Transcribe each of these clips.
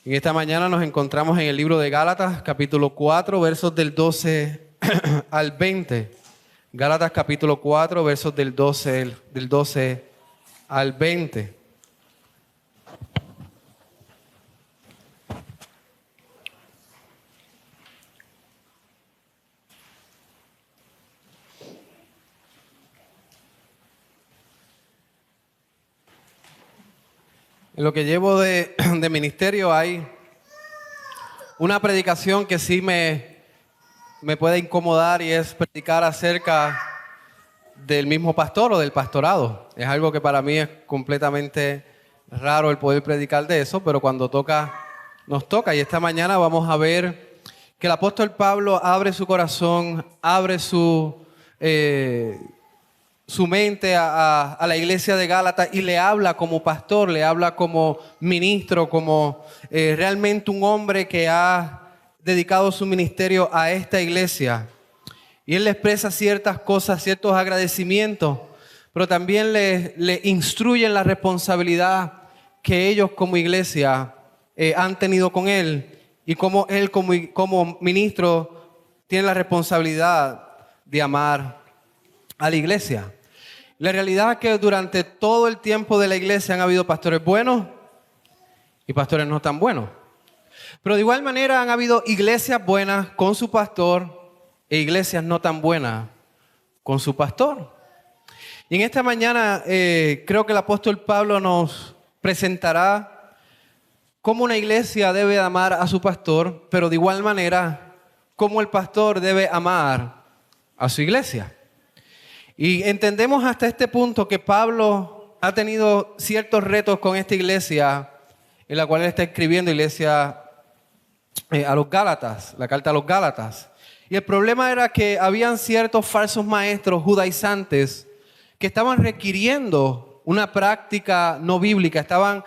En esta mañana nos encontramos en el libro de Gálatas, capítulo 4, versos del 12 al 20. Gálatas, capítulo 4, versos del 12 al 20. En lo que llevo de ministerio hay una predicación que sí me puede incomodar, y es predicar acerca del mismo pastor o del pastorado. Es algo que para mí es completamente raro el poder predicar de eso, pero cuando toca, nos toca. Y esta mañana vamos a ver que el apóstol Pablo abre su corazón, abre su mente a la iglesia de Gálatas y le habla como pastor, le habla como ministro, como realmente un hombre que ha dedicado su ministerio a esta iglesia. Y él le expresa ciertas cosas, ciertos agradecimientos, pero también le instruye en la responsabilidad que ellos como iglesia han tenido con él, y cómo él como ministro tiene la responsabilidad de amar a la iglesia. La realidad es que durante todo el tiempo de la iglesia han habido pastores buenos y pastores no tan buenos. Pero de igual manera han habido iglesias buenas con su pastor e iglesias no tan buenas con su pastor. Y en esta mañana creo que el apóstol Pablo nos presentará cómo una iglesia debe amar a su pastor, pero de igual manera cómo el pastor debe amar a su iglesia. Y entendemos hasta este punto que Pablo ha tenido ciertos retos con esta iglesia, en la cual él está escribiendo, iglesia a los Gálatas, la carta a los Gálatas. Y el problema era que habían ciertos falsos maestros judaizantes que estaban requiriendo una práctica no bíblica, estaban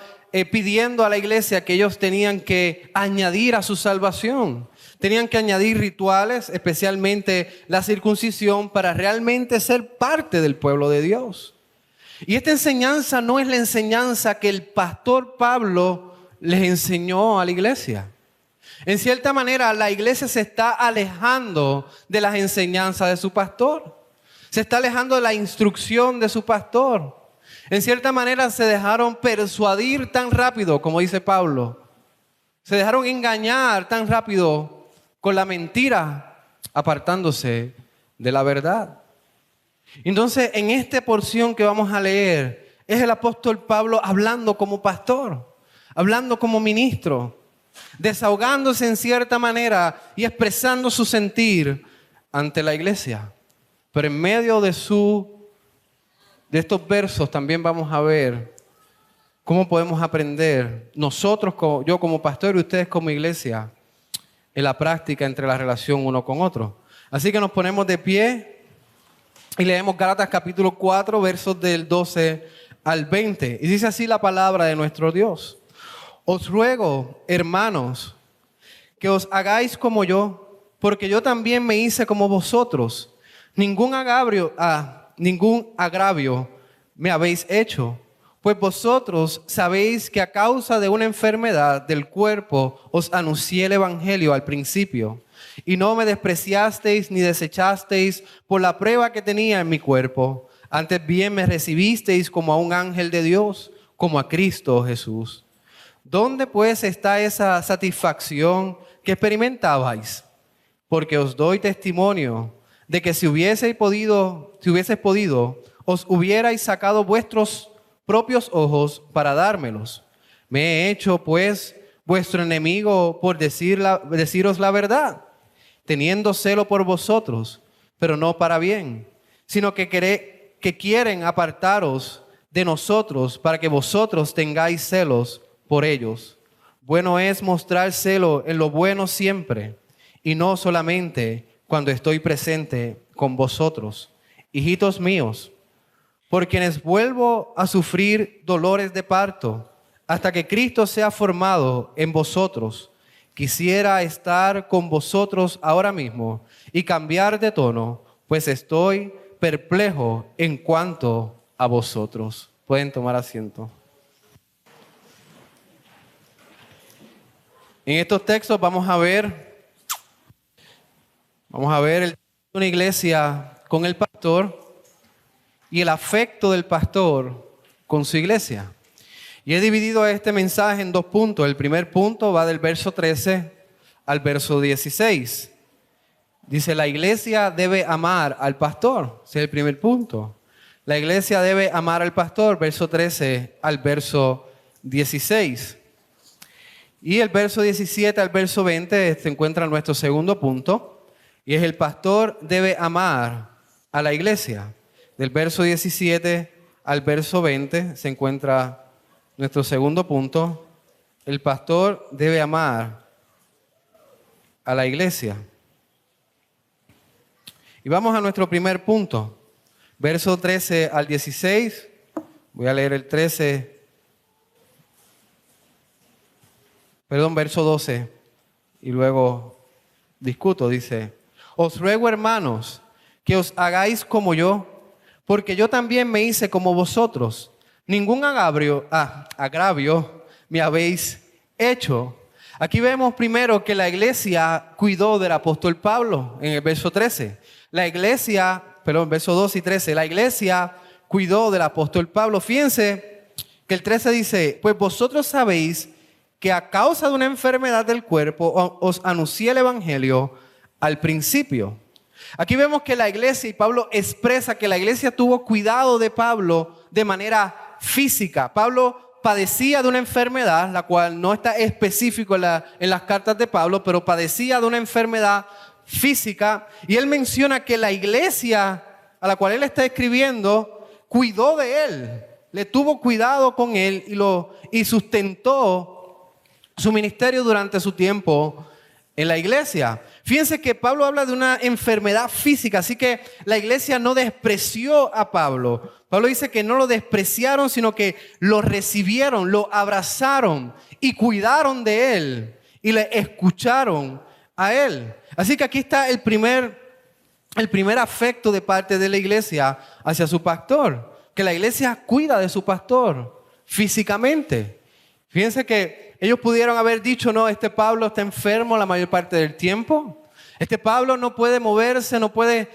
pidiendo a la iglesia que ellos tenían que añadir a su salvación. Tenían que añadir rituales, especialmente la circuncisión, para realmente ser parte del pueblo de Dios. Y esta enseñanza no es la enseñanza que el pastor Pablo les enseñó a la iglesia. En cierta manera, la iglesia se está alejando de las enseñanzas de su pastor. Se está alejando de la instrucción de su pastor. En cierta manera, se dejaron persuadir tan rápido, como dice Pablo. Se dejaron engañar tan rápido con la mentira, apartándose de la verdad. Entonces, en esta porción que vamos a leer, es el apóstol Pablo hablando como pastor, hablando como ministro, desahogándose en cierta manera y expresando su sentir ante la iglesia. Pero en medio de estos versos también vamos a ver cómo podemos aprender nosotros, yo como pastor y ustedes como iglesia, en la práctica entre la relación uno con otro. Así que nos ponemos de pie y leemos Gálatas capítulo 4, versos del 12 al 20. Y dice así la palabra de nuestro Dios: os ruego, hermanos, que os hagáis como yo, porque yo también me hice como vosotros. Ningún agravio me habéis hecho, pues vosotros sabéis que a causa de una enfermedad del cuerpo os anuncié el evangelio al principio, y no me despreciasteis ni desechasteis por la prueba que tenía en mi cuerpo. Antes bien me recibisteis como a un ángel de Dios, como a Cristo Jesús. ¿Dónde pues está esa satisfacción que experimentabais? Porque os doy testimonio de que si hubieseis podido, os hubierais sacado vuestros propios ojos para dármelos. Me he hecho pues vuestro enemigo por deciros la verdad, teniendo celo por vosotros, pero no para bien, sino que quieren apartaros de nosotros para que vosotros tengáis celos por ellos. Bueno es mostrar celo en lo bueno siempre, y no solamente cuando estoy presente con vosotros. Hijitos míos, por quienes vuelvo a sufrir dolores de parto, hasta que Cristo sea formado en vosotros. Quisiera estar con vosotros ahora mismo y cambiar de tono, pues estoy perplejo en cuanto a vosotros. Pueden tomar asiento. En estos textos vamos a ver una iglesia con el pastor y el afecto del pastor con su iglesia. Y he dividido este mensaje en dos puntos. El primer punto va del verso 13 al verso 16. Dice, la iglesia debe amar al pastor. Ese es el primer punto. La iglesia debe amar al pastor, verso 13 al verso 16. Y el verso 17 al verso 20 se encuentra nuestro segundo punto. Y es el pastor debe amar a la iglesia. Del verso 17 al verso 20 se encuentra nuestro segundo punto. El pastor debe amar a la iglesia. Y vamos a nuestro primer punto. Verso 13 al 16. Voy a leer el 13. Verso 12. Y luego discuto. Dice, os ruego, hermanos, que os hagáis como yo, porque yo también me hice como vosotros. Ningún agravio me habéis hecho. Aquí vemos primero que la iglesia cuidó del apóstol Pablo en el verso 13. Verso 2 y 13. La iglesia cuidó del apóstol Pablo. Fíjense que el 13 dice, pues vosotros sabéis que a causa de una enfermedad del cuerpo os anuncié el evangelio al principio. Aquí vemos que la iglesia, y Pablo expresa que la iglesia tuvo cuidado de Pablo de manera física. Pablo padecía de una enfermedad, la cual no está específico en las cartas de Pablo, pero padecía de una enfermedad física, y él menciona que la iglesia a la cual él está escribiendo cuidó de él, le tuvo cuidado con él y sustentó su ministerio durante su tiempo en la iglesia. Fíjense que Pablo habla de una enfermedad física, así que la iglesia no despreció a Pablo. Pablo dice que no lo despreciaron, sino que lo recibieron, lo abrazaron y cuidaron de él y le escucharon a él. Así que aquí está el primer afecto de parte de la iglesia hacia su pastor, que la iglesia cuida de su pastor físicamente. Fíjense que ellos pudieron haber dicho, no, este Pablo está enfermo la mayor parte del tiempo. Este Pablo no puede moverse, no puede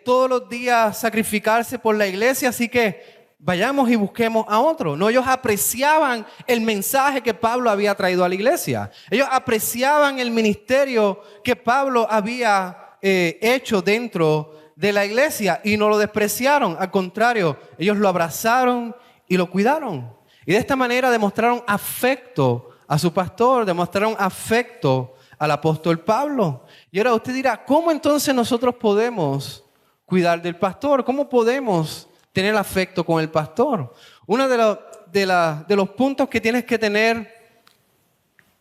todos los días sacrificarse por la iglesia, así que vayamos y busquemos a otro. No, ellos apreciaban el mensaje que Pablo había traído a la iglesia. Ellos apreciaban el ministerio que Pablo había hecho dentro de la iglesia y no lo despreciaron. Al contrario, ellos lo abrazaron y lo cuidaron. Y de esta manera demostraron afecto a su pastor, demostraron afecto al apóstol Pablo. Y ahora usted dirá, ¿cómo entonces nosotros podemos cuidar del pastor? ¿Cómo podemos tener afecto con el pastor? Uno de los puntos que tienes que tener,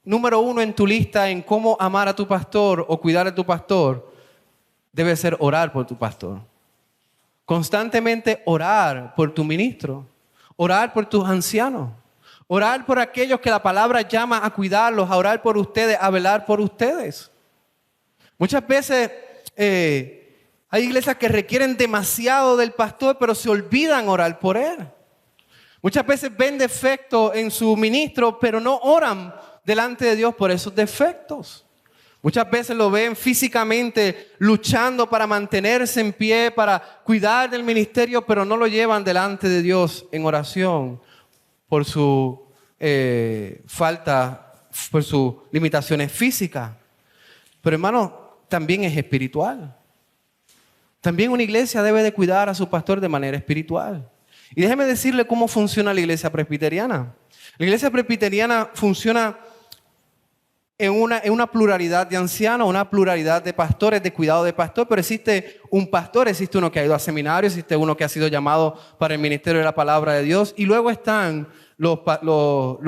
número uno en tu lista en cómo amar a tu pastor o cuidar a tu pastor, debe ser orar por tu pastor. Constantemente orar por tu ministro, orar por tus ancianos, orar por aquellos que la palabra llama a cuidarlos, a orar por ustedes, a velar por ustedes. Muchas veces hay iglesias que requieren demasiado del pastor, pero se olvidan orar por él. Muchas veces ven defectos en su ministro, pero no oran delante de Dios por esos defectos. Muchas veces lo ven físicamente luchando para mantenerse en pie, para cuidar del ministerio, pero no lo llevan delante de Dios en oración por su por sus limitaciones físicas. Pero hermano, también es espiritual. También una iglesia debe de cuidar a su pastor de manera espiritual. Y déjeme decirle cómo funciona la iglesia presbiteriana. La iglesia presbiteriana funciona en una pluralidad de ancianos, una pluralidad de pastores, de cuidado de pastor, pero existe un pastor, existe uno que ha ido a seminario, existe uno que ha sido llamado para el ministerio de la palabra de Dios, y luego están los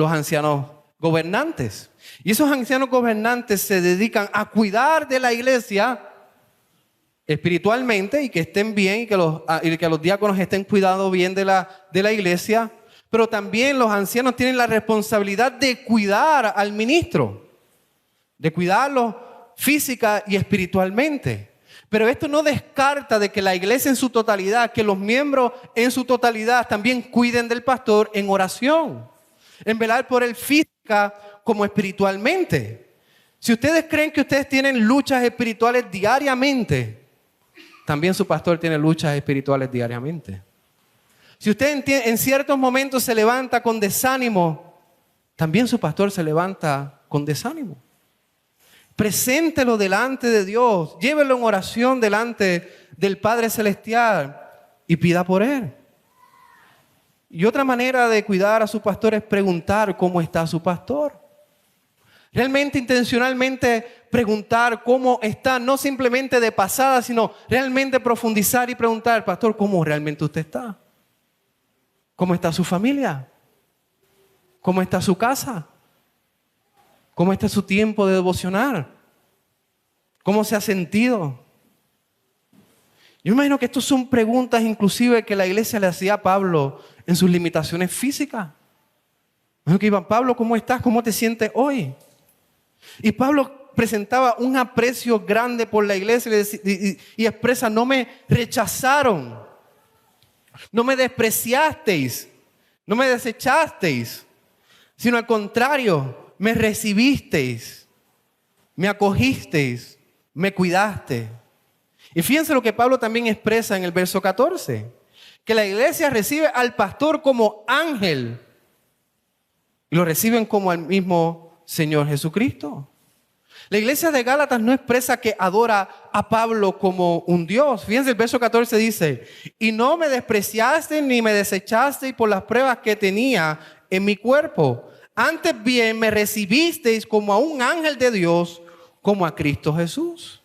ancianos gobernantes. Y esos ancianos gobernantes se dedican a cuidar de la iglesia espiritualmente y que estén bien y que los diáconos estén cuidando bien de la iglesia, pero también los ancianos tienen la responsabilidad de cuidar al ministro, de cuidarlo física y espiritualmente. Pero esto no descarta de que la iglesia en su totalidad, que los miembros en su totalidad también cuiden del pastor en oración, en velar por él física como espiritualmente. Si ustedes creen que ustedes tienen luchas espirituales diariamente, también su pastor tiene luchas espirituales diariamente. Si usted en ciertos momentos se levanta con desánimo, también su pastor se levanta con desánimo. Preséntelo delante de Dios, llévelo en oración delante del Padre Celestial y pida por él. Y otra manera de cuidar a su pastor es preguntar cómo está su pastor. Realmente, intencionalmente preguntar cómo está, no simplemente de pasada, sino realmente profundizar y preguntar, pastor, ¿cómo realmente usted está? ¿Cómo está su familia? ¿Cómo está su casa? ¿Cómo está su tiempo de devocionar? ¿Cómo se ha sentido? Yo imagino que estas son preguntas inclusive que la iglesia le hacía a Pablo en sus limitaciones físicas. Imagino que iban, Pablo, ¿cómo estás? ¿Cómo te sientes hoy? Y Pablo presentaba un aprecio grande por la iglesia y expresa, no me rechazaron, no me despreciasteis, no me desechasteis, sino al contrario, me recibisteis, me acogisteis, me cuidaste. Y fíjense lo que Pablo también expresa en el verso 14, que la iglesia recibe al pastor como ángel y lo reciben como al mismo Señor Jesucristo. La iglesia de Gálatas no expresa que adora a Pablo como un Dios. Fíjense, el verso 14 dice, y no me despreciaste ni me desechaste por las pruebas que tenía en mi cuerpo. Antes bien me recibisteis como a un ángel de Dios, como a Cristo Jesús.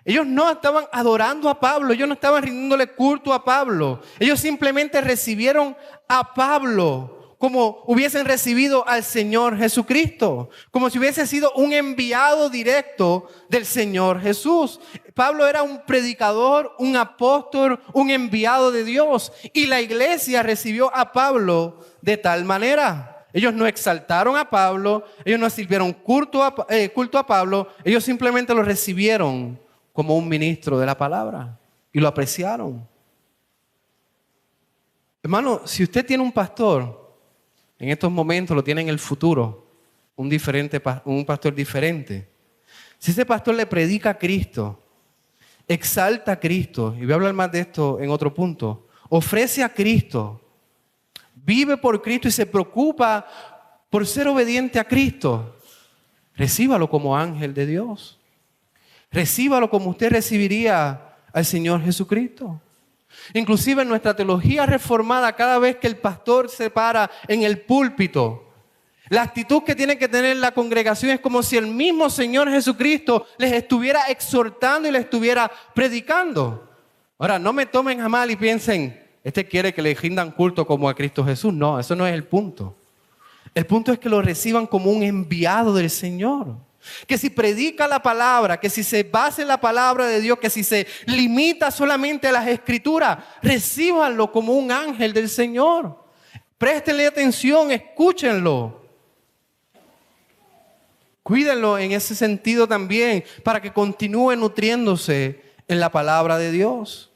Ellos no estaban adorando a Pablo, ellos no estaban rindiéndole culto a Pablo. Ellos simplemente recibieron a Pablo como hubiesen recibido al Señor Jesucristo, como si hubiese sido un enviado directo del Señor Jesús. Pablo era un predicador, un apóstol, un enviado de Dios, y la iglesia recibió a Pablo de tal manera. Ellos no exaltaron a Pablo, ellos no sirvieron culto a Pablo, ellos simplemente lo recibieron como un ministro de la palabra y lo apreciaron. Hermano, si usted tiene un pastor, en estos momentos lo tiene en el futuro, un pastor diferente. Si ese pastor le predica a Cristo, exalta a Cristo, y voy a hablar más de esto en otro punto, ofrece a Cristo, vive por Cristo y se preocupa por ser obediente a Cristo, recíbalo como ángel de Dios. Recíbalo como usted recibiría al Señor Jesucristo. Inclusive en nuestra teología reformada, cada vez que el pastor se para en el púlpito, la actitud que tiene que tener la congregación es como si el mismo Señor Jesucristo les estuviera exhortando y les estuviera predicando. Ahora, no me tomen a mal y piensen, este quiere que le rindan culto como a Cristo Jesús. No, eso no es el punto. El punto es que lo reciban como un enviado del Señor. Que si predica la palabra, que si se basa en la palabra de Dios, que si se limita solamente a las escrituras, recíbanlo como un ángel del Señor. Préstenle atención, escúchenlo. Cuídenlo en ese sentido también, para que continúe nutriéndose en la palabra de Dios.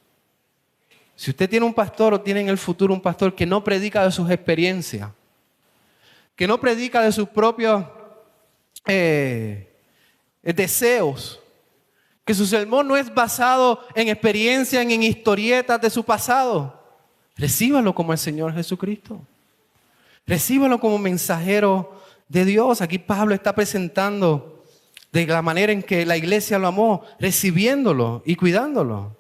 Si usted tiene un pastor o tiene en el futuro un pastor que no predica de sus experiencias, que no predica de sus propios deseos, que su sermón no es basado en experiencias, en historietas de su pasado, recíbalo como el Señor Jesucristo. Recíbalo como mensajero de Dios. Aquí Pablo está presentando de la manera en que la iglesia lo amó, recibiéndolo y cuidándolo.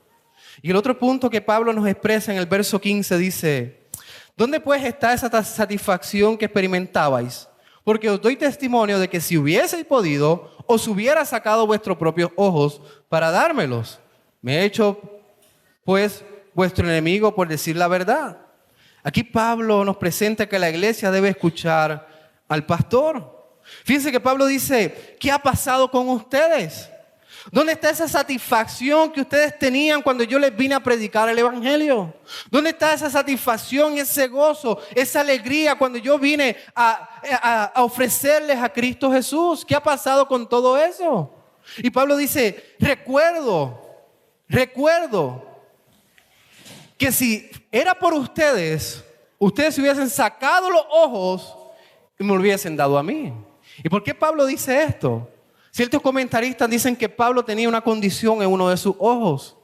Y el otro punto que Pablo nos expresa en el verso 15 dice, ¿dónde pues está esa satisfacción que experimentabais? Porque os doy testimonio de que si hubieseis podido, os hubiera sacado vuestros propios ojos para dármelos. Me he hecho, pues, vuestro enemigo por decir la verdad. Aquí Pablo nos presenta que la iglesia debe escuchar al pastor. Fíjense que Pablo dice, ¿qué ha pasado con ustedes? ¿Dónde está esa satisfacción que ustedes tenían cuando yo les vine a predicar el evangelio? ¿Dónde está esa satisfacción, ese gozo, esa alegría cuando yo vine a ofrecerles a Cristo Jesús? ¿Qué ha pasado con todo eso? Y Pablo dice, recuerdo que si era por ustedes, ustedes se hubiesen sacado los ojos y me lo hubiesen dado a mí. ¿Y por qué Pablo dice esto? Ciertos comentaristas dicen que Pablo tenía una condición en uno de sus ojos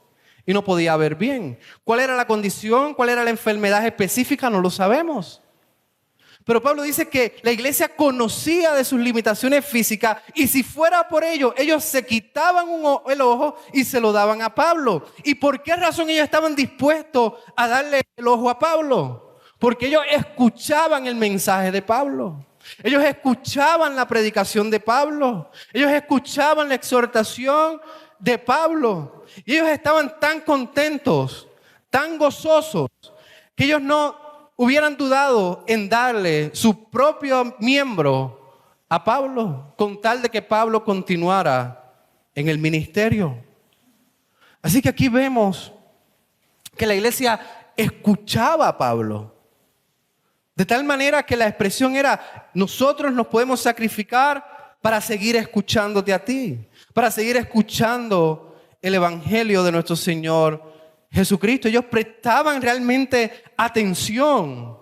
y no podía ver bien. ¿Cuál era la condición? ¿Cuál era la enfermedad específica? No lo sabemos. Pero Pablo dice que la iglesia conocía de sus limitaciones físicas y si fuera por ello, ellos se quitaban el ojo y se lo daban a Pablo. ¿Y por qué razón ellos estaban dispuestos a darle el ojo a Pablo? Porque ellos escuchaban el mensaje de Pablo. Ellos escuchaban la predicación de Pablo. Ellos escuchaban la exhortación de Pablo. Y ellos estaban tan contentos, tan gozosos, que ellos no hubieran dudado en darle su propio miembro a Pablo, con tal de que Pablo continuara en el ministerio. Así que aquí vemos que la iglesia escuchaba a Pablo. De tal manera que la expresión era, nosotros nos podemos sacrificar para seguir escuchándote a ti, para seguir escuchando el evangelio de nuestro Señor Jesucristo. Ellos prestaban realmente atención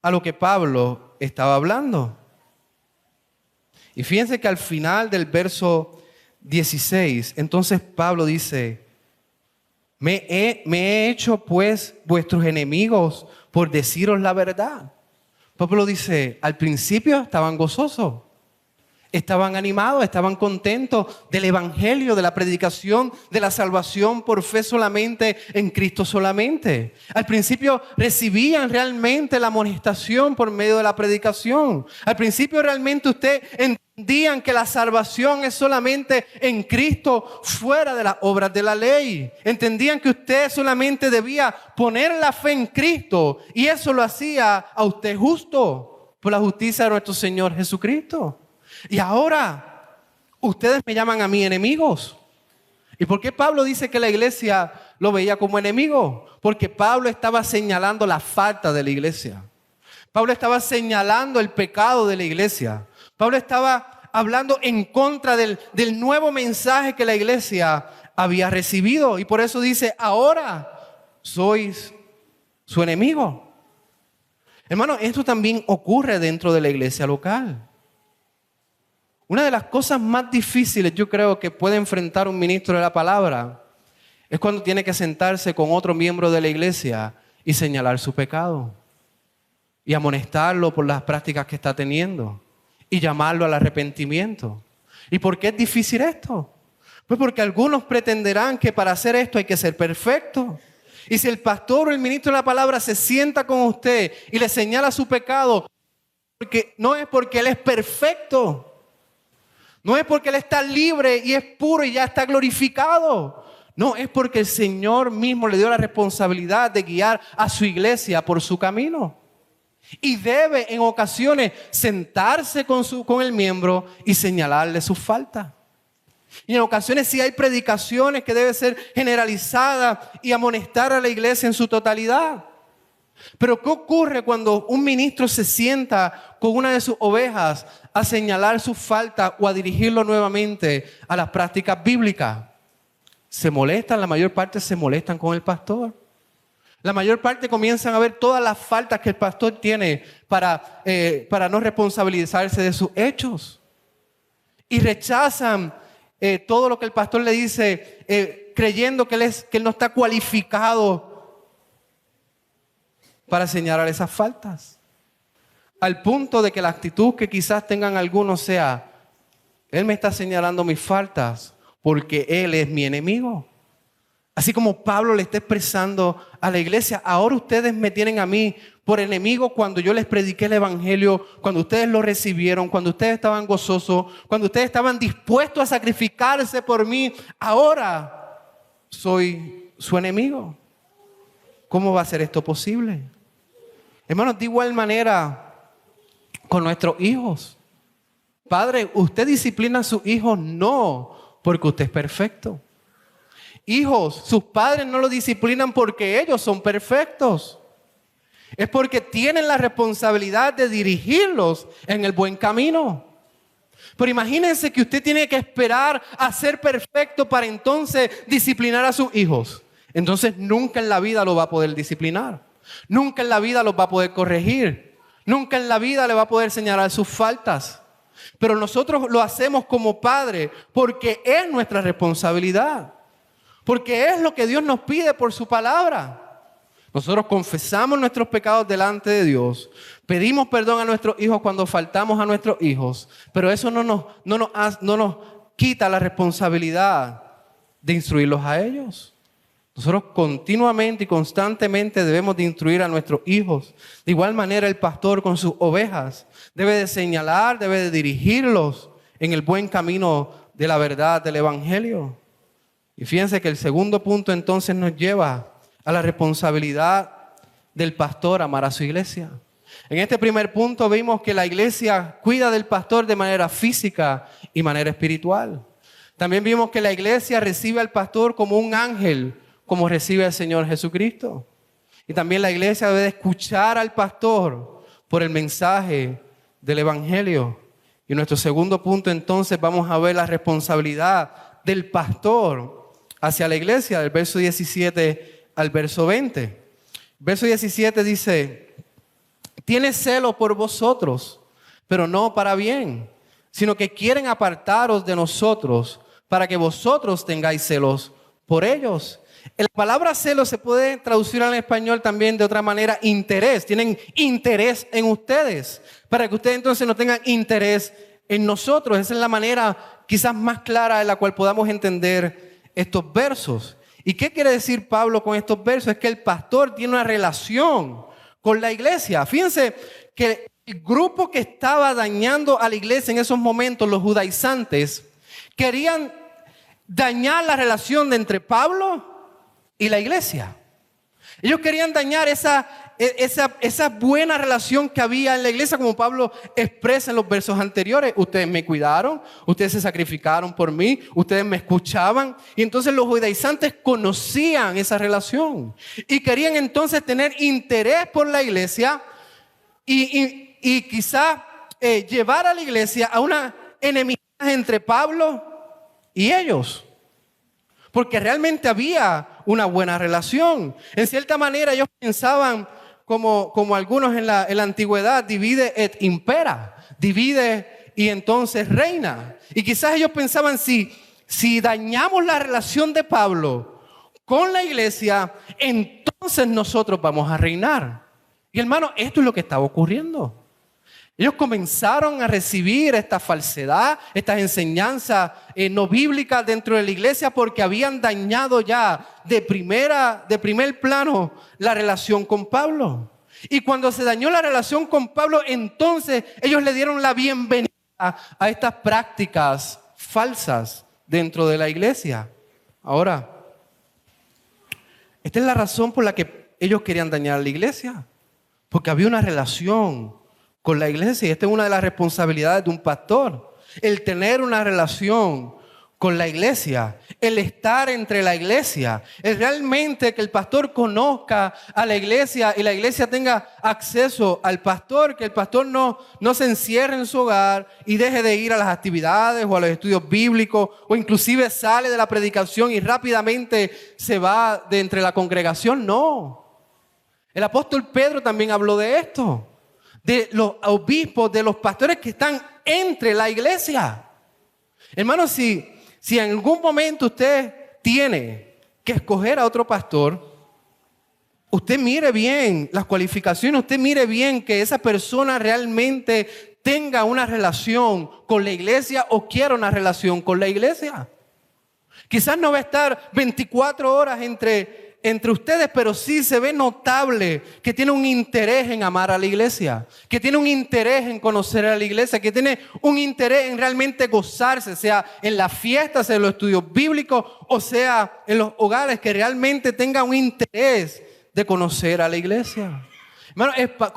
a lo que Pablo estaba hablando. Y fíjense que al final del verso 16, entonces Pablo dice, me he hecho pues vuestros enemigos por deciros la verdad. Pablo dice, al principio estaban gozosos, estaban animados, estaban contentos del evangelio, de la predicación, de la salvación por fe solamente, en Cristo solamente. Al principio recibían realmente la amonestación por medio de la predicación. Al principio realmente ustedes entendían que la salvación es solamente en Cristo, fuera de las obras de la ley. Entendían que usted solamente debía poner la fe en Cristo y eso lo hacía a usted justo por la justicia de nuestro Señor Jesucristo. Y ahora, ustedes me llaman a mí enemigos. ¿Y por qué Pablo dice que la iglesia lo veía como enemigo? Porque Pablo estaba señalando la falta de la iglesia. Pablo estaba señalando el pecado de la iglesia. Pablo estaba hablando en contra del nuevo mensaje que la iglesia había recibido. Y por eso dice, ahora sois su enemigo. Hermano, esto también ocurre dentro de la iglesia local. Una de las cosas más difíciles, yo creo, que puede enfrentar un ministro de la palabra es cuando tiene que sentarse con otro miembro de la iglesia y señalar su pecado y amonestarlo por las prácticas que está teniendo y llamarlo al arrepentimiento. ¿Y por qué es difícil esto? Pues porque algunos pretenderán que para hacer esto hay que ser perfecto. Y si el pastor o el ministro de la palabra se sienta con usted y le señala su pecado, no es porque él es perfecto. No es porque él está libre y es puro y ya está glorificado. No, es porque el Señor mismo le dio la responsabilidad de guiar a su iglesia por su camino. Y debe en ocasiones sentarse con el miembro y señalarle sus faltas. Y en ocasiones sí hay predicaciones que deben ser generalizadas y amonestar a la iglesia en su totalidad. Pero ¿qué ocurre cuando un ministro se sienta con una de sus ovejas a señalar sus faltas o a dirigirlo nuevamente a las prácticas bíblicas? Se molestan, la mayor parte se molestan con el pastor. La mayor parte comienzan a ver todas las faltas que el pastor tiene para no responsabilizarse de sus hechos. Y rechazan todo lo que el pastor le dice, creyendo que él no está cualificado para señalar esas faltas. Al punto de que la actitud que quizás tengan algunos sea, él me está señalando mis faltas porque él es mi enemigo. Así como Pablo le está expresando a la iglesia, ahora ustedes me tienen a mí por enemigo cuando yo les prediqué el evangelio, cuando ustedes lo recibieron, cuando ustedes estaban gozosos, cuando ustedes estaban dispuestos a sacrificarse por mí, ahora soy su enemigo. ¿Cómo va a ser esto posible? Hermanos, de igual manera con nuestros hijos. Padre, usted disciplina a sus hijos no porque usted es perfecto. Hijos, sus padres no lo disciplinan porque ellos son perfectos. Es porque tienen la responsabilidad de dirigirlos en el buen camino. Pero imagínense que usted tiene que esperar a ser perfecto para entonces disciplinar a sus hijos. Entonces nunca en la vida lo va a poder disciplinar. Nunca en la vida los va a poder corregir. Nunca en la vida le va a poder señalar sus faltas. Pero nosotros lo hacemos como padre porque es nuestra responsabilidad. Porque es lo que Dios nos pide por su palabra. Nosotros confesamos nuestros pecados delante de Dios. Pedimos perdón a nuestros hijos cuando faltamos a nuestros hijos. Pero eso no nos quita la responsabilidad de instruirlos a ellos. Nosotros continuamente y constantemente debemos de instruir a nuestros hijos. De igual manera el pastor con sus ovejas debe de señalar, debe de dirigirlos en el buen camino de la verdad del evangelio. Y fíjense que el segundo punto entonces nos lleva a la responsabilidad del pastor amar a su iglesia. En este primer punto vimos que la iglesia cuida del pastor de manera física y manera espiritual. También vimos que la iglesia recibe al pastor como un ángel, como recibe al Señor Jesucristo. Y también la iglesia debe de escuchar al pastor por el mensaje del evangelio. Y nuestro segundo punto entonces vamos a ver la responsabilidad del pastor hacia la iglesia, del verso 17 al verso 20. Verso 17 dice: tiene celo por vosotros, pero no para bien, sino que quieren apartaros de nosotros para que vosotros tengáis celos por ellos. La palabra celo se puede traducir al español también de otra manera: interés. Tienen interés en ustedes, para que ustedes entonces no tengan interés en nosotros. Esa es la manera quizás más clara en la cual podamos entender estos versos. ¿Y qué quiere decir Pablo con estos versos? Es que el pastor tiene una relación con la iglesia. Fíjense que el grupo que estaba dañando a la iglesia en esos momentos, los judaizantes, querían dañar la relación de entre Pablo y la iglesia. Ellos querían dañar esa buena relación que había en la iglesia, como Pablo expresa en los versos anteriores. Ustedes me cuidaron, ustedes se sacrificaron por mí, ustedes me escuchaban. Y entonces los judaizantes conocían esa relación y querían entonces tener interés por la iglesia y quizás llevar a la iglesia a una enemistad entre Pablo y ellos. Porque realmente había una buena relación. En cierta manera ellos pensaban como algunos en la antigüedad: divide et impera, divide y entonces reina. Y quizás ellos pensaban, si dañamos la relación de Pablo con la iglesia, entonces nosotros vamos a reinar. Y hermano, esto es lo que estaba ocurriendo. Ellos comenzaron a recibir esta falsedad, estas enseñanzas no bíblicas dentro de la iglesia, porque habían dañado ya de primer plano la relación con Pablo. Y cuando se dañó la relación con Pablo, entonces ellos le dieron la bienvenida a estas prácticas falsas dentro de la iglesia. Ahora, esta es la razón por la que ellos querían dañar a la iglesia, porque había una relación con la iglesia, y esta es una de las responsabilidades de un pastor: el tener una relación con la iglesia, el estar entre la iglesia, el realmente que el pastor conozca a la iglesia y la iglesia tenga acceso al pastor, que el pastor no se encierre en su hogar y deje de ir a las actividades o a los estudios bíblicos, o inclusive sale de la predicación y rápidamente se va de entre la congregación. No. El apóstol Pedro también habló de esto, de los obispos, de los pastores que están entre la iglesia. Hermano, si en algún momento usted tiene que escoger a otro pastor, usted mire bien las cualificaciones, usted mire bien que esa persona realmente tenga una relación con la iglesia o quiera una relación con la iglesia. Quizás no va a estar 24 horas entre ustedes, pero sí se ve notable que tiene un interés en amar a la iglesia, que tiene un interés en conocer a la iglesia, que tiene un interés en realmente gozarse, sea en las fiestas, sea en los estudios bíblicos, o sea en los hogares, que realmente tenga un interés de conocer a la iglesia. Hermano,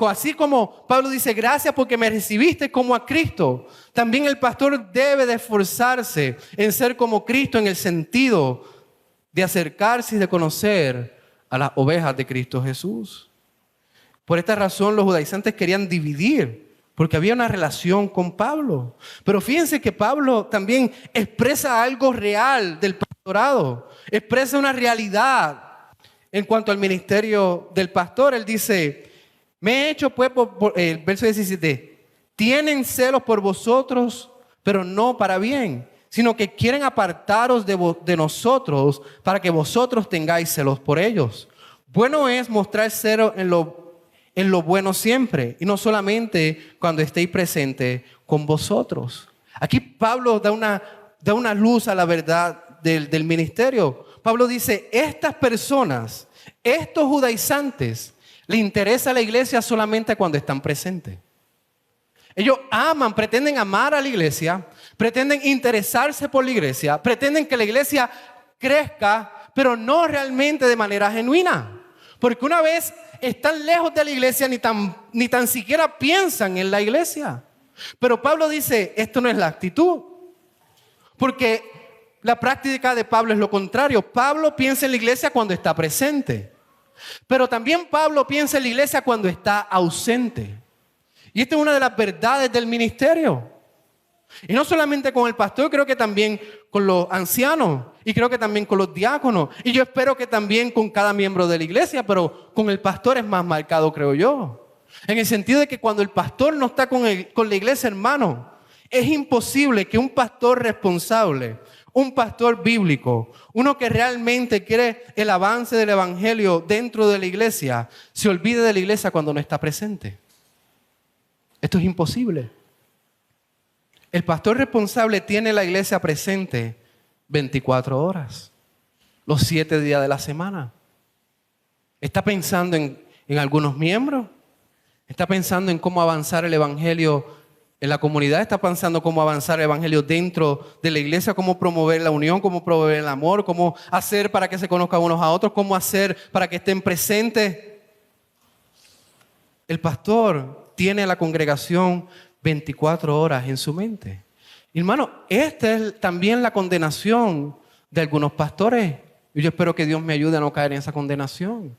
así como Pablo dice: gracias porque me recibiste como a Cristo, también el pastor debe de esforzarse en ser como Cristo, en el sentido de acercarse y de conocer a las ovejas de Cristo Jesús. Por esta razón los judaizantes querían dividir, porque había una relación con Pablo. Pero fíjense que Pablo también expresa algo real del pastorado, expresa una realidad en cuanto al ministerio del pastor. Él dice: me he hecho pues, el verso 17, tienen celos por vosotros, pero no para bien, sino que quieren apartaros de nosotros para que vosotros tengáis celos por ellos. Bueno es mostrar celo en lo bueno siempre, y no solamente cuando estéis presentes con vosotros. Aquí Pablo da una luz a la verdad del ministerio. Pablo dice, estas personas, estos judaizantes, le interesa a la iglesia solamente cuando están presentes. Ellos aman, pretenden amar a la iglesia, pretenden interesarse por la iglesia, pretenden que la iglesia crezca, pero no realmente de manera genuina. Porque una vez están lejos de la iglesia, ni tan siquiera piensan en la iglesia. Pero Pablo dice, esto no es la actitud. Porque la práctica de Pablo es lo contrario. Pablo piensa en la iglesia cuando está presente. Pero también Pablo piensa en la iglesia cuando está ausente. Y esta es una de las verdades del ministerio. Y no solamente con el pastor, creo que también con los ancianos. Y creo que también con los diáconos. Y yo espero que también con cada miembro de la iglesia, pero con el pastor es más marcado, creo yo. En el sentido de que cuando el pastor no está con la iglesia, hermano, es imposible que un pastor responsable, un pastor bíblico, uno que realmente quiere el avance del evangelio dentro de la iglesia, se olvide de la iglesia cuando no está presente. Esto es imposible. El pastor responsable tiene la iglesia presente 24 horas, los 7 días de la semana. ¿Está pensando en algunos miembros? ¿Está pensando en cómo avanzar el evangelio en la comunidad? ¿Está pensando cómo avanzar el evangelio dentro de la iglesia? ¿Cómo promover la unión? ¿Cómo promover el amor? ¿Cómo hacer para que se conozcan unos a otros? ¿Cómo hacer para que estén presentes? El pastor tiene a la congregación 24 horas en su mente. Hermano, esta es también la condenación de algunos pastores. Y yo espero que Dios me ayude a no caer en esa condenación.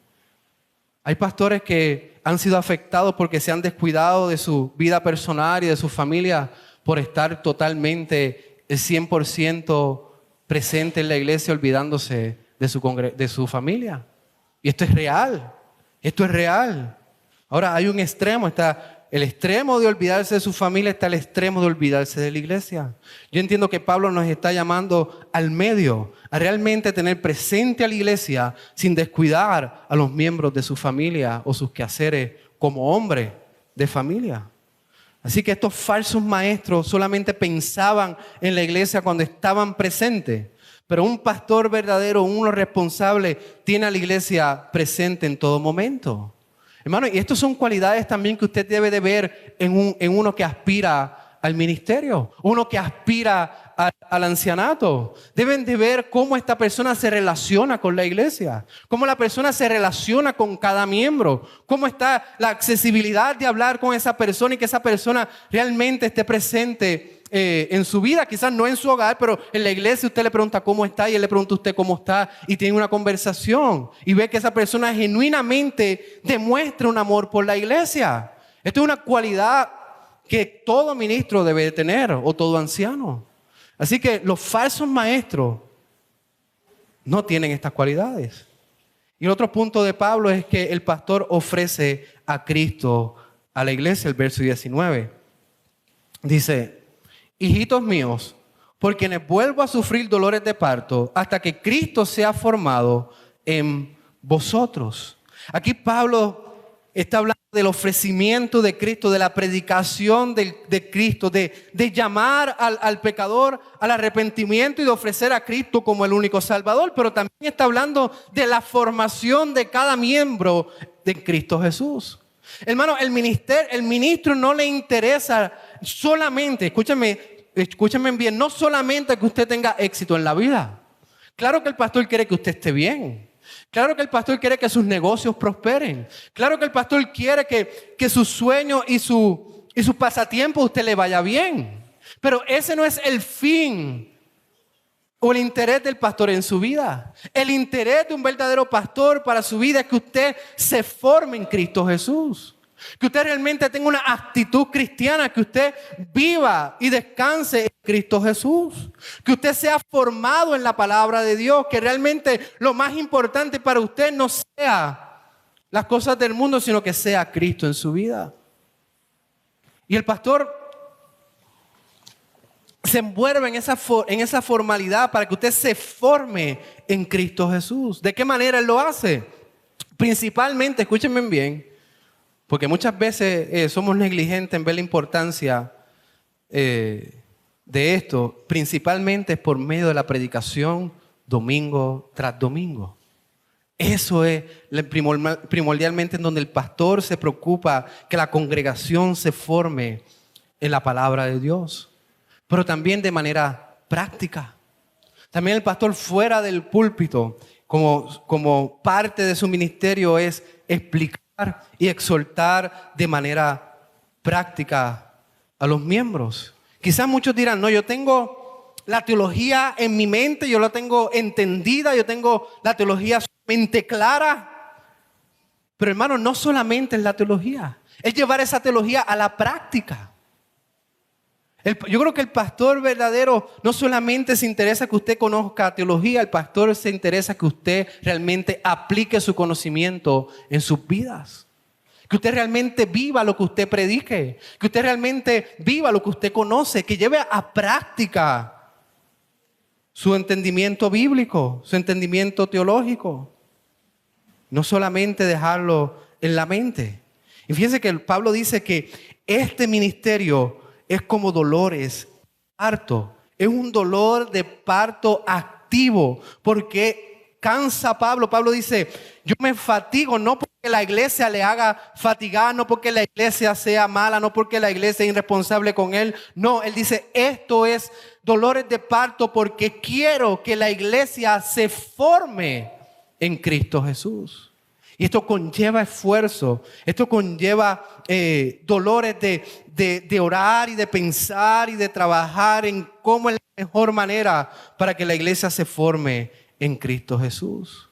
Hay pastores que han sido afectados porque se han descuidado de su vida personal y de su familia por estar totalmente el 100% presente en la iglesia, olvidándose de su familia. Y esto es real. Esto es real. Ahora hay un extremo, está el extremo de olvidarse de su familia, está el extremo de olvidarse de la iglesia. Yo entiendo que Pablo nos está llamando al medio, a realmente tener presente a la iglesia sin descuidar a los miembros de su familia o sus quehaceres como hombre de familia. Así que estos falsos maestros solamente pensaban en la iglesia cuando estaban presentes. Pero un pastor verdadero, uno responsable, tiene a la iglesia presente en todo momento. Hermano, y estas son cualidades también que usted debe de ver en uno que aspira al ministerio, uno que aspira al ancianato. Deben de ver cómo esta persona se relaciona con la iglesia, cómo la persona se relaciona con cada miembro, cómo está la accesibilidad de hablar con esa persona y que esa persona realmente esté presente en su vida, quizás no en su hogar, pero en la iglesia usted le pregunta cómo está y él le pregunta a usted cómo está y tiene una conversación y ve que esa persona genuinamente demuestra un amor por la iglesia. Esto es una cualidad que todo ministro debe tener o todo anciano. Así que los falsos maestros no tienen estas cualidades. Y el otro punto de Pablo es que el pastor ofrece a Cristo a la iglesia, el verso 19. Dice: hijitos míos, por quienes vuelvo a sufrir dolores de parto hasta que Cristo sea formado en vosotros. Aquí Pablo está hablando del ofrecimiento de Cristo, de la predicación de Cristo, de llamar al pecador al arrepentimiento y de ofrecer a Cristo como el único Salvador, pero también está hablando de la formación de cada miembro de Cristo Jesús. Hermano, el ministro no le interesa solamente, escúchame bien, no solamente que usted tenga éxito en la vida. Claro que el pastor quiere que usted esté bien. Claro que el pastor quiere que sus negocios prosperen. Claro que el pastor quiere que sus sueños y sus pasatiempos a usted le vaya bien. Pero ese no es el fin o el interés del pastor en su vida. El interés de un verdadero pastor para su vida es que usted se forme en Cristo Jesús. Que usted realmente tenga una actitud cristiana, que usted viva y descanse en Cristo Jesús. Que usted sea formado en la palabra de Dios, que realmente lo más importante para usted no sea las cosas del mundo, sino que sea Cristo en su vida. Y el pastor se envuelve en esa formalidad para que usted se forme en Cristo Jesús. ¿De qué manera Él lo hace? Principalmente, escúchenme bien, porque muchas veces somos negligentes en ver la importancia de esto. Principalmente es por medio de la predicación domingo tras domingo. Eso es primordialmente en donde el pastor se preocupa que la congregación se forme en la palabra de Dios. Pero también de manera práctica. También el pastor fuera del púlpito, como parte de su ministerio, es explicar y exhortar de manera práctica a los miembros. Quizás muchos dirán, no, yo tengo la teología en mi mente, yo la tengo entendida, yo tengo la teología mente clara. Pero hermano, no solamente es la teología, es llevar esa teología a la práctica. Yo creo que el pastor verdadero no solamente se interesa que usted conozca teología, el pastor se interesa que usted realmente aplique su conocimiento en sus vidas. Que usted realmente viva lo que usted predique, que usted realmente viva lo que usted conoce, que lleve a práctica su entendimiento bíblico, su entendimiento teológico. No solamente dejarlo en la mente. Y fíjense que Pablo dice que este ministerio es como dolores, parto. Es un dolor de parto activo, porque cansa Pablo. Pablo dice, yo me fatigo, no porque la iglesia le haga fatigar, no porque la iglesia sea mala, no porque la iglesia es irresponsable con él. No, él dice, esto es dolores de parto porque quiero que la iglesia se forme en Cristo Jesús. Y esto conlleva esfuerzo, esto conlleva dolores de orar y de pensar y de trabajar en cómo es la mejor manera para que la iglesia se forme en Cristo Jesús.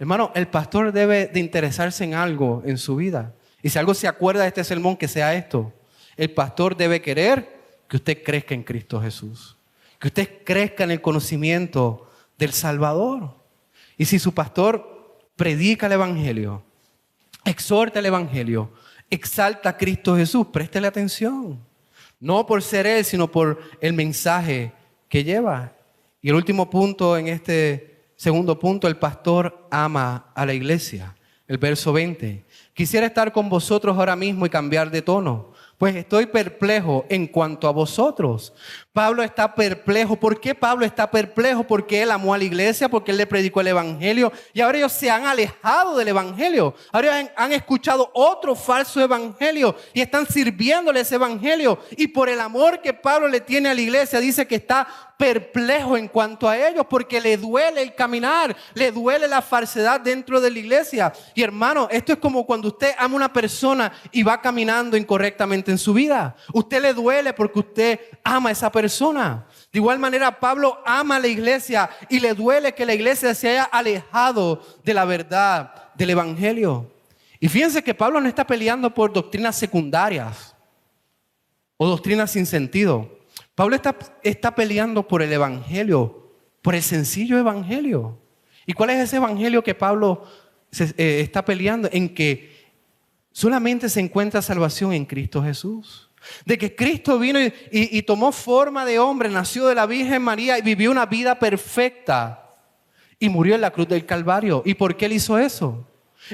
Hermano, el pastor debe de interesarse en algo en su vida. Y si algo se acuerda de este sermón, que sea esto. El pastor debe querer que usted crezca en Cristo Jesús. Que usted crezca en el conocimiento del Salvador. Y si su pastor predica el evangelio, exhorta el evangelio, exalta a Cristo Jesús, préstele atención. No por ser él, sino por el mensaje que lleva. Y el último punto, en este segundo punto, el pastor ama a la iglesia. El verso 20. Quisiera estar con vosotros ahora mismo y cambiar de tono, pues estoy perplejo en cuanto a vosotros. Pablo está perplejo. ¿Por qué Pablo está perplejo? Porque él amó a la iglesia, porque él le predicó el evangelio. Y ahora ellos se han alejado del evangelio. Ahora han escuchado otro falso evangelio y están sirviéndole ese evangelio. Y por el amor que Pablo le tiene a la iglesia, dice que está perplejo en cuanto a ellos, porque le duele el caminar, le duele la falsedad dentro de la iglesia. Y hermano, esto es como cuando usted ama a una persona y va caminando incorrectamente en su vida. Usted le duele porque usted ama a esa persona. De igual manera, Pablo ama a la iglesia y le duele que la iglesia se haya alejado de la verdad del evangelio. Y fíjense que Pablo no está peleando por doctrinas secundarias o doctrinas sin sentido. Pablo está peleando por el evangelio, por el sencillo evangelio. ¿Y cuál es ese evangelio que Pablo está peleando? En que solamente se encuentra salvación en Cristo Jesús. De que Cristo vino y tomó forma de hombre, nació de la Virgen María y vivió una vida perfecta y murió en la cruz del Calvario. ¿Y por qué él hizo eso?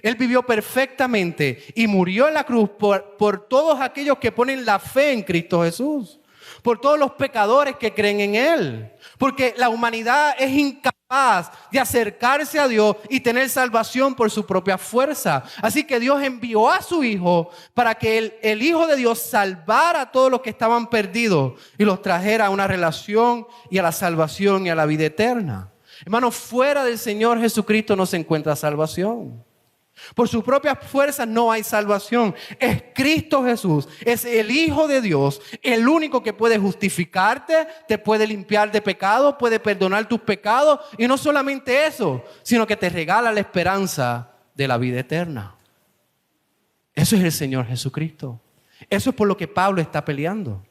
Él vivió perfectamente y murió en la cruz por todos aquellos que ponen la fe en Cristo Jesús. Por todos los pecadores que creen en él. Porque la humanidad es incapaz de acercarse a Dios y tener salvación por su propia fuerza. Así que Dios envió a su Hijo para que el Hijo de Dios salvara a todos los que estaban perdidos y los trajera a una relación y a la salvación y a la vida eterna. Hermanos, fuera del Señor Jesucristo no se encuentra salvación. Por sus propias fuerzas no hay salvación. Es Cristo Jesús, es el Hijo de Dios, el único que puede justificarte, te puede limpiar de pecado, puede perdonar tus pecados. Y no solamente eso, sino que te regala la esperanza de la vida eterna. Eso es el Señor Jesucristo. Eso es por lo que Pablo está peleando.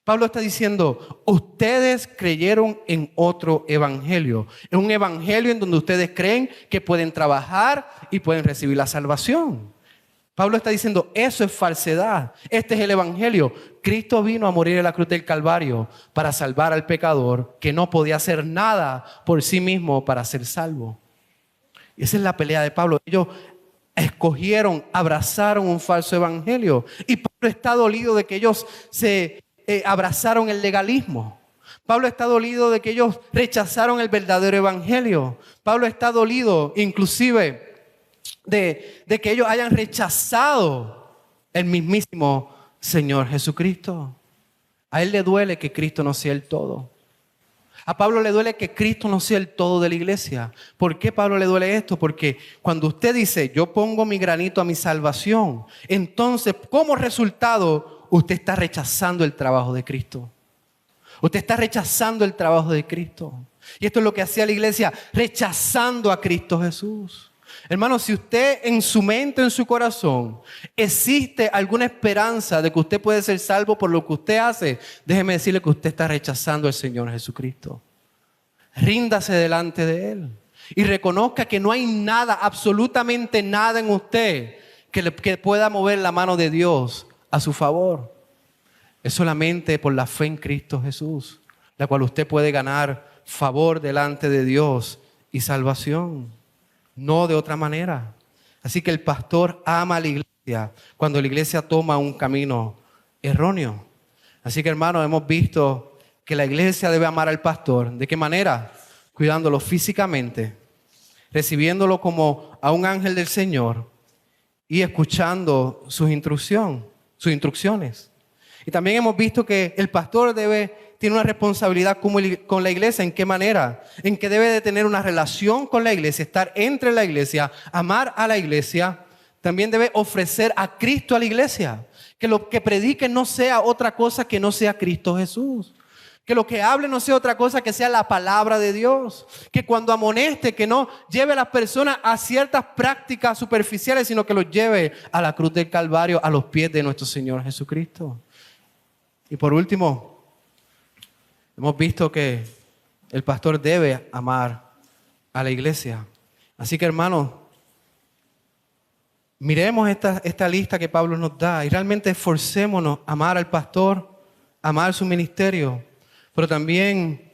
Pablo está diciendo, ustedes creyeron en otro evangelio. Es un evangelio en donde ustedes creen que pueden trabajar y pueden recibir la salvación. Pablo está diciendo, eso es falsedad. Este es el evangelio. Cristo vino a morir en la cruz del Calvario para salvar al pecador que no podía hacer nada por sí mismo para ser salvo. Y esa es la pelea de Pablo. Ellos escogieron, abrazaron un falso evangelio. Y Pablo está dolido de que ellos se abrazaron el legalismo. Pablo está dolido de que ellos rechazaron el verdadero evangelio. Pablo está dolido inclusive de que ellos hayan rechazado el mismísimo Señor Jesucristo. A él le duele que Cristo no sea el todo. A Pablo le duele que Cristo no sea el todo de la iglesia. ¿Por qué Pablo le duele esto? Porque cuando usted dice, yo pongo mi granito a mi salvación, entonces como resultado usted está rechazando el trabajo de Cristo. Usted está rechazando el trabajo de Cristo. Y esto es lo que hacía la iglesia, rechazando a Cristo Jesús. Hermano, si usted en su mente, en su corazón, existe alguna esperanza de que usted puede ser salvo por lo que usted hace, déjeme decirle que usted está rechazando al Señor Jesucristo. Ríndase delante de Él y reconozca que no hay nada, absolutamente nada en usted que pueda mover la mano de Dios a su favor. Es solamente por la fe en Cristo Jesús, la cual usted puede ganar favor delante de Dios y salvación. No de otra manera. Así que el pastor ama a la iglesia cuando la iglesia toma un camino erróneo. Así que, hermanos, hemos visto que la iglesia debe amar al pastor. ¿De qué manera? Cuidándolo físicamente, recibiéndolo como a un ángel del Señor y escuchando sus instrucciones. Y también hemos visto que el pastor tiene una responsabilidad con la iglesia. ¿En qué manera? En que debe de tener una relación con la iglesia, estar entre la iglesia, amar a la iglesia. También debe ofrecer a Cristo a la iglesia. Que lo que predique no sea otra cosa que no sea Cristo Jesús. Que lo que hable no sea otra cosa que sea la palabra de Dios. Que cuando amoneste, que no lleve a las personas a ciertas prácticas superficiales, sino que los lleve a la cruz del Calvario, a los pies de nuestro Señor Jesucristo. Y por último, hemos visto que el pastor debe amar a la iglesia. Así que, hermanos, miremos esta lista que Pablo nos da y realmente esforcémonos a amar al pastor, amar su ministerio, pero también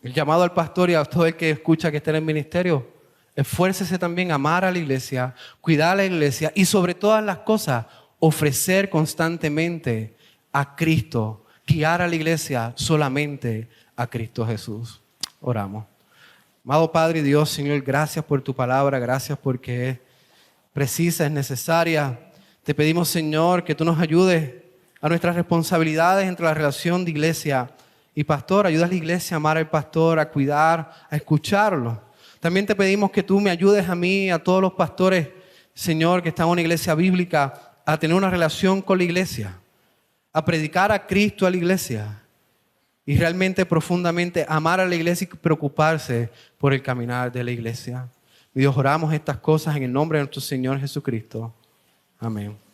el llamado al pastor y a todo el que escucha que esté en el ministerio, esfuércese también a amar a la iglesia, cuidar a la iglesia y sobre todas las cosas, ofrecer constantemente a Cristo, guiar a la iglesia solamente a Cristo Jesús. Oramos. Amado Padre y Dios, Señor, gracias por tu palabra, gracias porque es precisa, es necesaria. Te pedimos, Señor, que tú nos ayudes a nuestras responsabilidades entre la relación de iglesia y pastor. Ayuda a la iglesia a amar al pastor, a cuidar, a escucharlo. También te pedimos que tú me ayudes a mí, a todos los pastores, Señor, que están en una iglesia bíblica, a tener una relación con la iglesia, a predicar a Cristo a la iglesia y realmente profundamente amar a la iglesia y preocuparse por el caminar de la iglesia. Mi Dios, oramos estas cosas en el nombre de nuestro Señor Jesucristo. Amén.